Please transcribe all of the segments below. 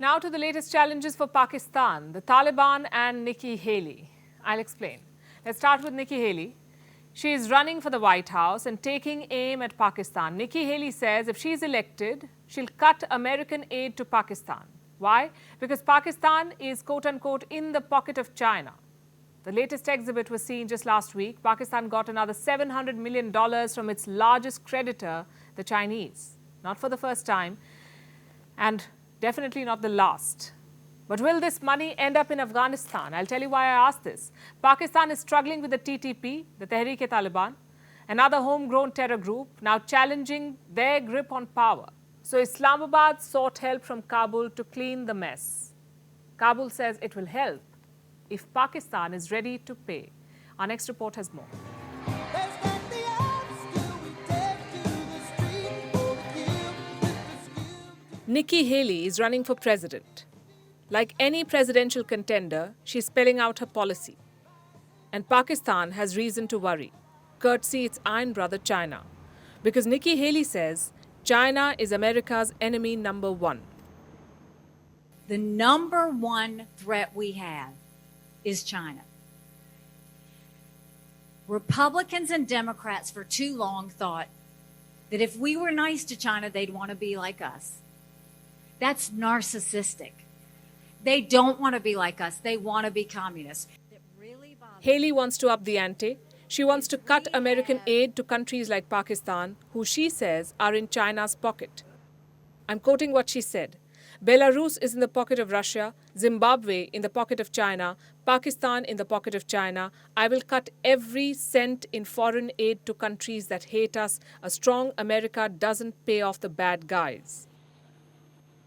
Now to the latest challenges for Pakistan, the Taliban and Nikki Haley. I'll explain. Let's start with Nikki Haley. She is running for the White House and taking aim at Pakistan. Nikki Haley says if she's elected, she'll cut American aid to Pakistan. Why? Because Pakistan is quote-unquote in the pocket of China. The latest exhibit was seen just last week. Pakistan got another $700 million from its largest creditor, the Chinese. Not for the first time, and definitely not the last. But will this money end up in Afghanistan? I'll tell you why I asked this. Pakistan is struggling with the TTP, the Tehreek-e-Taliban, another homegrown terror group, now challenging their grip on power. So Islamabad sought help from Kabul to clean the mess. Kabul says it will help if Pakistan is ready to pay. Our next report has more. Nikki Haley is running for president. Like any presidential contender, she's spelling out her policy. And Pakistan has reason to worry, courtesy its iron brother China. Because Nikki Haley says China is America's enemy number one. The number one threat we have is China. Republicans and Democrats for too long thought that if we were nice to China, they'd want to be like us. That's narcissistic. They don't want to be like us. They want to be communists. Haley wants to up the ante. She wants to cut American aid to countries like Pakistan, who she says are in China's pocket. I'm quoting what she said. Belarus is in the pocket of Russia, Zimbabwe in the pocket of China, Pakistan in the pocket of China. I will cut every cent in foreign aid to countries that hate us. A strong America doesn't pay off the bad guys.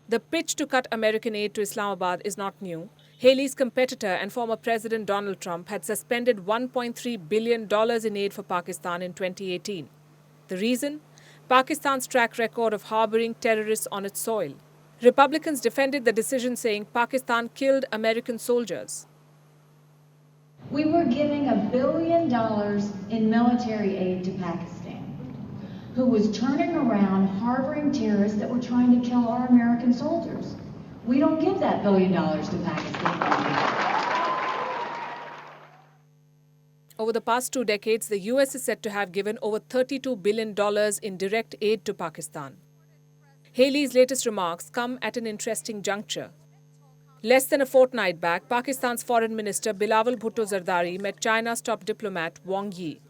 The pitch to cut American aid to Islamabad is not new. Haley's competitor and former President Donald Trump had suspended $1.3 billion in aid for Pakistan in 2018. The reason? Pakistan's track record of harboring terrorists on its soil. Republicans defended the decision, saying Pakistan killed American soldiers. We were giving $1 billion in military aid to Pakistan, who was turning around harboring terrorists that were trying to kill our American soldiers. We don't give that $1 billion to Pakistan. Over the past 2 decades, the US is said to have given over $32 billion in direct aid to Pakistan. Haley's latest remarks come at an interesting juncture. Less than a fortnight back, Pakistan's Foreign Minister Bilawal Bhutto Zardari met China's top diplomat Wang Yi.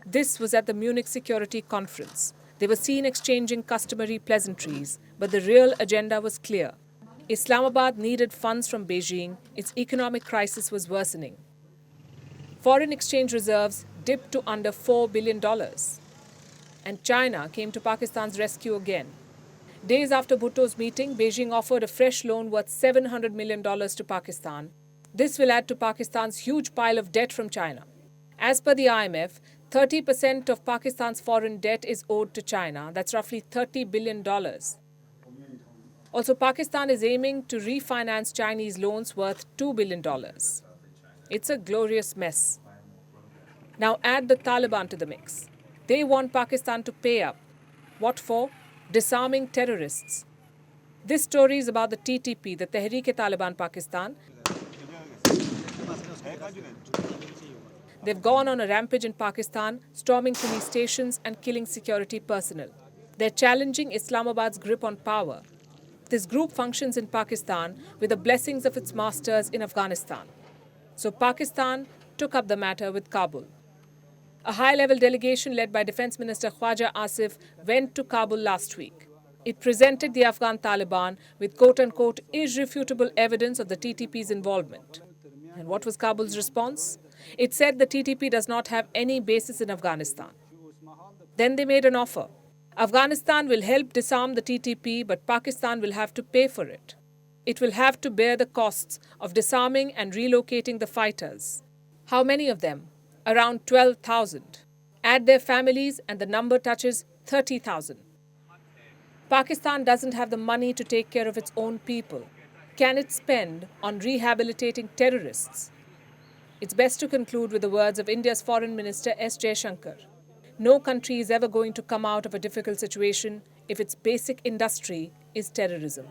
This was at the Munich Security Conference. They were seen exchanging customary pleasantries, but the real agenda was clear. Islamabad needed funds from Beijing. Its economic crisis was worsening. Foreign exchange reserves dipped to under $4 billion. And China came to Pakistan's rescue again. Days after Bhutto's meeting, Beijing offered a fresh loan worth $700 million to Pakistan. This will add to Pakistan's huge pile of debt from China. As per the IMF, 30% of Pakistan's foreign debt is owed to China. That's roughly $30 billion. Also, Pakistan is aiming to refinance Chinese loans worth $2 billion. It's a glorious mess. Now add the Taliban to the mix. They want Pakistan to pay up. What for? Disarming terrorists. This story is about the TTP, the Tehreek-e-Taliban Pakistan. They've gone on a rampage in Pakistan, storming police stations and killing security personnel. They're challenging Islamabad's grip on power. This group functions in Pakistan with the blessings of its masters in Afghanistan. So Pakistan took up the matter with Kabul. A high-level delegation led by Defense Minister Khwaja Asif went to Kabul last week. It presented the Afghan Taliban with quote-unquote irrefutable evidence of the TTP's involvement. And what was Kabul's response? It said the TTP does not have any basis in Afghanistan. Then they made an offer. Afghanistan will help disarm the TTP, but Pakistan will have to pay for it. It will have to bear the costs of disarming and relocating the fighters. How many of them? Around 12,000. Add their families and the number touches 30,000. Pakistan doesn't have the money to take care of its own people. Can it spend on rehabilitating terrorists? It's best to conclude with the words of India's Foreign Minister S. Jaishankar. No country is ever going to come out of a difficult situation if its basic industry is terrorism.